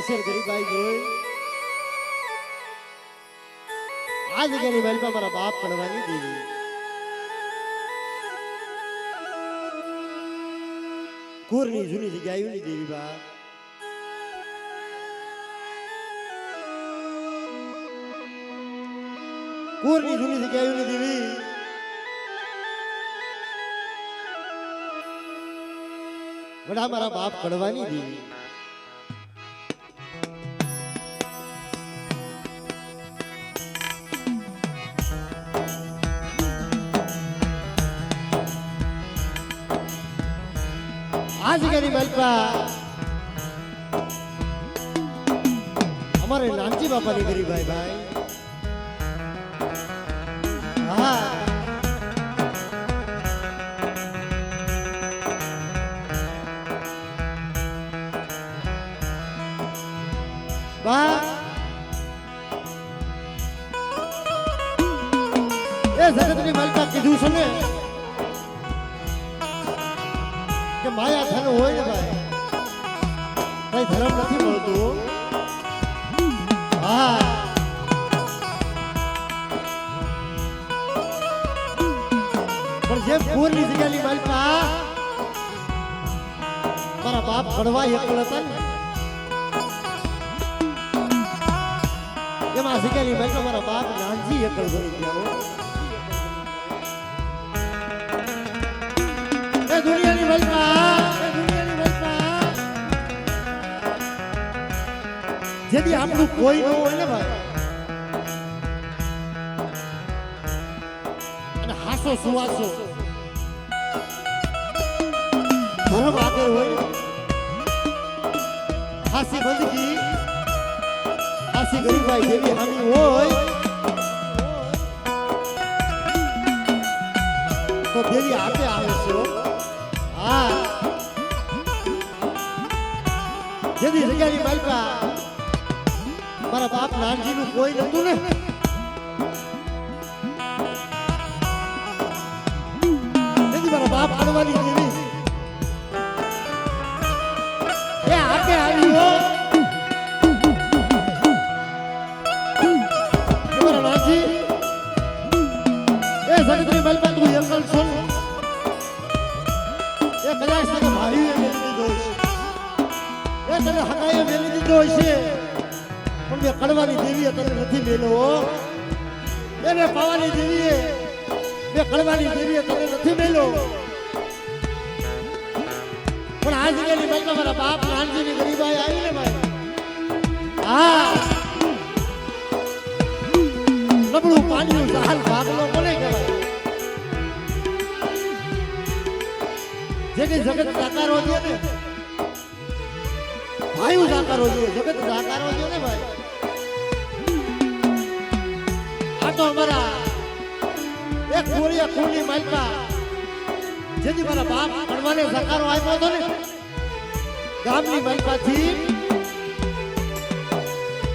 અસર ગરીબાઈ જોઈ આ જગ્યાની મહેલમાં મારા બાપ કડવાની દેવી કુરની જૂની જગ્યા આવી દેવી બાપ કુરની જૂની જગ્યા આવી દેવી વડા મારા બાપ કડવાની દેવી આ જગ્યાની માલપા અમારે નાનજી બાપાની ગરીબાઈ ભાઈ હા બા એ જગતની માલપા કીધું છે ને કે માયા ધન હોય ને ભાઈ કઈ ધર્મ નથી મળતું હા પણ જેમ પૂરની જગ્યાની માલપા મારા બાપ કડવા એકલ હતા ને એમાં જગ્યાની માલપા મારા બાપ નાનજી એકલ બની ગયા દુનિયાની મલકા જેથી આપણું કોઈ ન હોય ને ભાઈ અને હાસો સુવાસો ધર્મ આગળ હોય હાસી બંદગી હાસી ગરીબાઈ જેવી હામી હોય તો દેવી આપે આવે છે જેથી જગ્યાની માલપા મારા બાપ નાનજી નું કોઈ નતું ને જેથી મારા બાપ કડવાની દેવી એ આપે આવ્યો મારા નાનજી એ જગતની માલપા તું એકલ છો એ કદાચ તને ભાઈ મેળવી દીધો છે એ તને હકાએ મેળવી દીધો છે પણ મેં કડવાની દેવીએ તને નથી મેળવો એને પાવાની દેવીએ મેં કડવાની દેવીએ તને નથી મેળવો પણ આ જગ્યાની બાજુમાં મારા બાપ નાનજીની ગરીબાઈ આવી ને ભાઈ હા નબળું પાણીનું જહાલ ભાગલો કોને કહેવાય જેને જગત સાકારો છે ને ભાઈ સાકારો છે જગત સાકારો છે ને ભાઈ આ તો અમારા એક કોરિયા ખૂની માલકા જેથી મારા બાપ કડવાને સાકારો આપ્યો હતો ને ગામની માલકાથી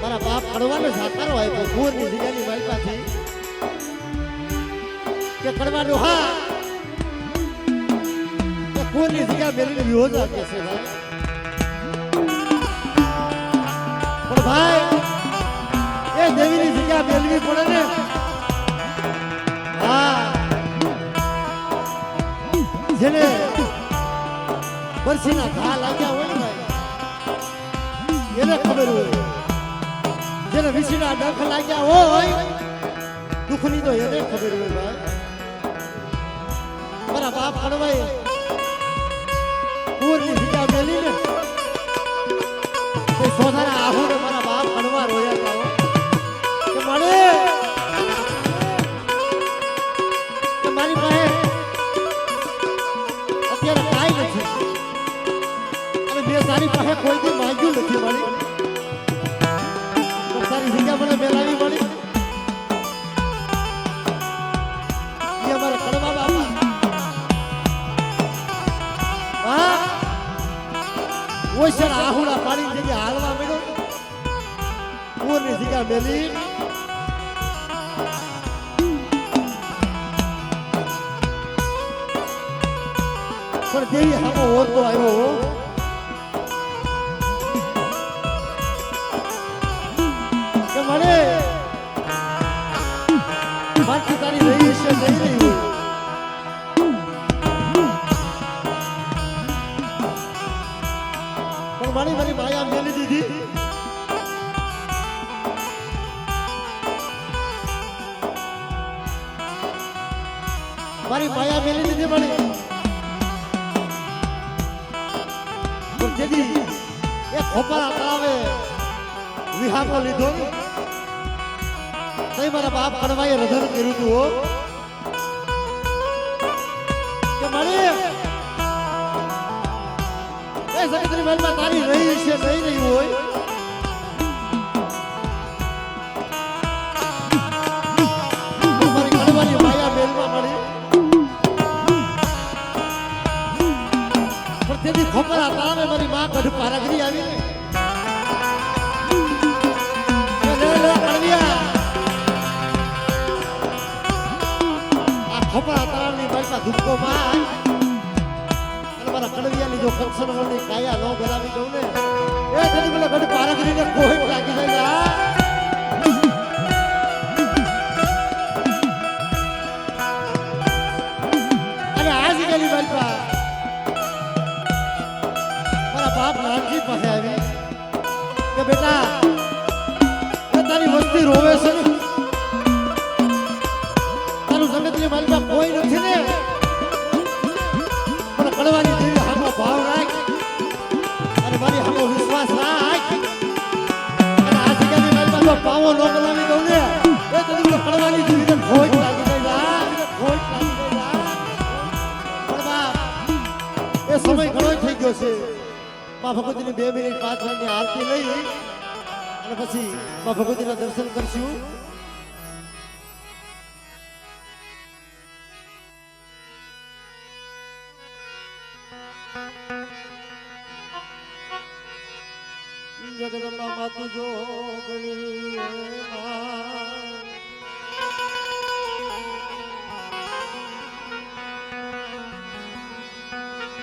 મારા બાપ કડવાને સાકારો આપ્યો કોરની જગ્યાની માલકાથી કે કડવાનું હા પૂરની જગ્યા મેળવીને વિહોજા કે છે ભાઈ પણ ભાઈ એ દેવીની જગ્યા મેળવી પડે ને હા જેને વર્ષીના ઘા લાગ્યા હોય ને ભાઈ એને ખબર હોય જેને વિશીના ડંખ લાગ્યા હોય દુઃખની તો એને ખબર હોય ભાઈ મારા બાપ કડવાય પૂરની જગ્યા મેલી ને તે સોધાના આહુને મારા બાપ કડવા રોયા જાઓ કે મળે કે મારી પાસે અત્યારે કાંઈ નથી અને મેં તારી પાસે કોઈ દી માંગ્યું નથી મળી તારી જગ્યા મને મેલાવી મળી એ અમારા કડવા બાપા ઓછર આહુડા પાણી જગ્યા હાલવા મળ્યો પૂરની જગ્યા મેલી પણ દેવી હામો ઓરતો આવ્યો મારી માયા મેલી નથી મળી પણ જેથી એ ખોપારા તળાવે વિહામો લીધો તઈ મારા બાપ કડવાએ રધન કર્યું હતું હો કે મળી એ સગતરી મહેલમાં તારી રહી છે નહીં રહી હોય મારી કડવાની માયા મેલમાં મળી પણ તેથી ખોપારા તળાવે મારી માં કઢ પારાગરી આવી ખોપરા તળાવની બાજુમાં ધુપકો માર અને મારા કડવિયાની જો કંસનવળની કાયા ન ગરાવી દઉં ને એ કદી પેલા ગઢ પારાગરીને કોઈ લાગી જાય અને આ જગ્યાની બાજુમાં મારા બાપ નાનજી પાસે આવી કે બેટા તારી વસ્તી રોવે છે ને જગતની માલમાં કોઈ નથી ને પણ કડવાની દેવી હામો ભાવ રાખ અને મારી હામો વિશ્વાસ રાખ અને આ જગ્યાની માલમાં જો પાવો ન બનાવી દઉં ને એ તો કડવાની દેવીને ખોટ લાગી જાય ખોટ લાગી જાય પણ બાપ એ સમય ઘણો થઈ ગયો છે મા ભગવતીની 2 મિનિટ 5 મિનિટની આરતી લઈ અને પછી મા ભગવતીના દર્શન કરશું જગદંબા માતુ જોગણી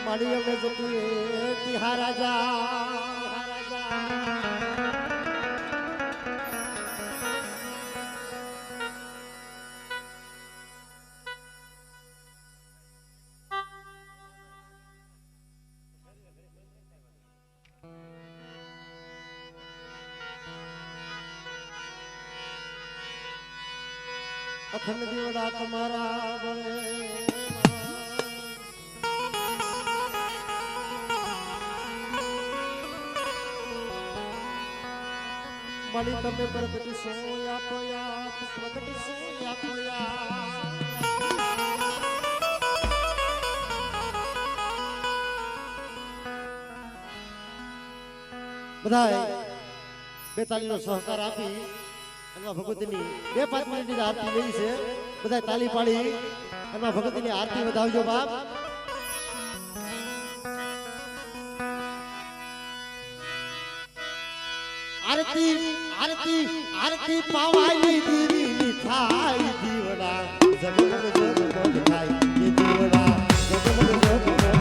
માડી અમે જતી તિહા રાજા અખંડ દીવડા તમારા ગળે મારી તમે પ્રગટ સોયા પોયા પ્રગટ સોયા પોયા બધાય 42 નો સહકાર આપી એમાં ભગવતીની 2-5 મિનિટની આરતી લઈ છે બધા તાલી પાડી એમાં ભગવતીની આરતી વધાવજો બાપ આરતી આરતી આરતી પાવાઈ દેવી થાય દીવડા જગમગ જગમગ થાય એ દીવડા જગમગ જગમગ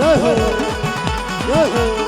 જય હો જય હો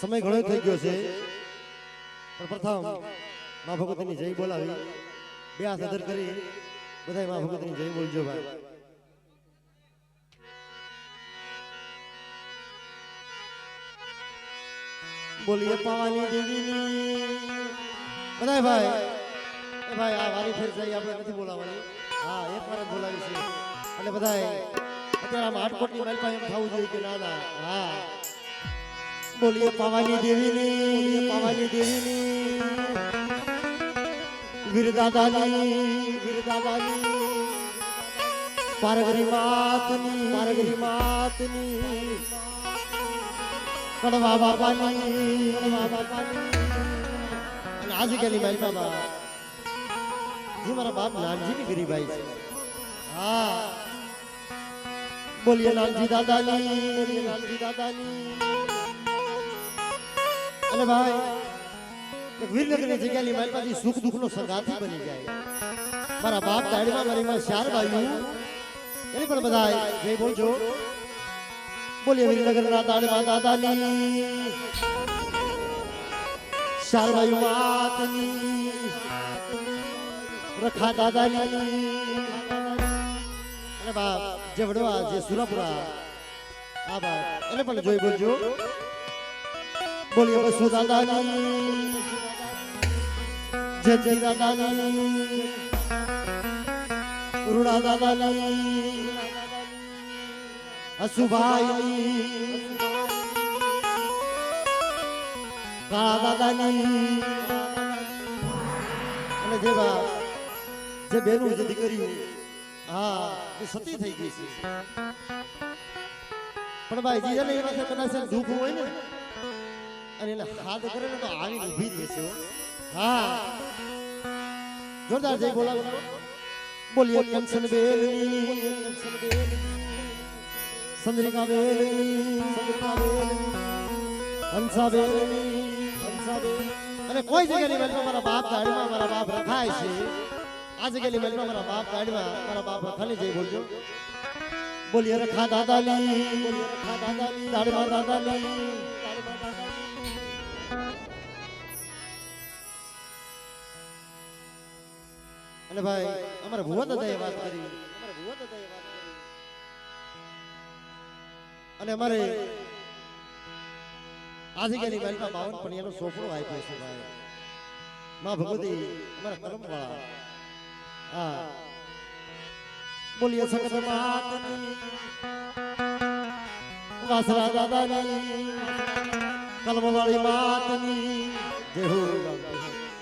સમય ઘણો થઈ ગયો છે પણ પ્રથમ માં ભગવતીની જય બોલાવી બે હાથ અધર કરી બધાય માં ભગવતીની જય બોલજો ભાઈ બોલીએ પાવાની દેવીની બધાય ભાઈ એ ભાઈ આ વારી ફેર જઈ આપણે નથી બોલાવવાની હા એક વાર જ બોલાવી છે એટલે બધાય અત્યારે આમ આટકોટની માલપા એમ થવું જોઈએ કે ના ના હા બોલીએ પાવાની દેવીની વીરદાદાની પારગરી માતની કડવા બાપાની અને આજે ગેલી મારી બાબા જે મારા બાપ નાનજીની ગરીબાઈ છે હા બોલીએ નાનજી દાદાની અને ભાઈ એક વીરનગરની જગ્યાની મારી પાસે સુખ દુઃખનો સંગાથી બની જાય મારા બાપ દાડીમાં મારી માં ચાર બાયું એની પણ બધા જય બોલજો બોલીએ વીરનગરના દાડીમાં દાદાની ચાર બાયું માતની રખા દાદાની અને બાપ જે વડવા જે સુરાપુરા આ બાપ એને પણ જોઈ બોલજો બોલીએ બસુ દાદાની જય દાદાની રૂડા દાદાની હસુભાઈ કાળા દાદાની અને જે બાપ જે બેનું જે દીકરીઓ હા એ સતી થઈ ગઈ છે પણ ભાઈ જીજાને એ વખતે કદાચ દુઃખ હોય ને અને એને હાથ કરે ને તો આવી ઊભી રહે છે હા જોરદાર જય બોલાવો બોલીએ કંચન બેલની સંદ્રિકા બેલની હંસા બેલની અને કોઈ જગ્યાની મેલમાં મારા બાપ ગાડીમાં મારા બાપ રખાય છે આ જગ્યાની મેલમાં મારા બાપ ગાડીમાં મારા બાપ રખાની જય બોલજો બોલીએ રખા દાદાની દાડીમાં દાદાની અને ભાઈ અમારા ભુવા દાદાએ વાત કરી અને અમારે આ જગ્યાની માલિકા 52 પણ એનો સોપડો આપ્યો છે ભાઈ માં ભગવતી અમારા કર્મ વાળા હા બોલીએ સકત માતની વાસરા દાદાની કલમ વાળી માતની જય હો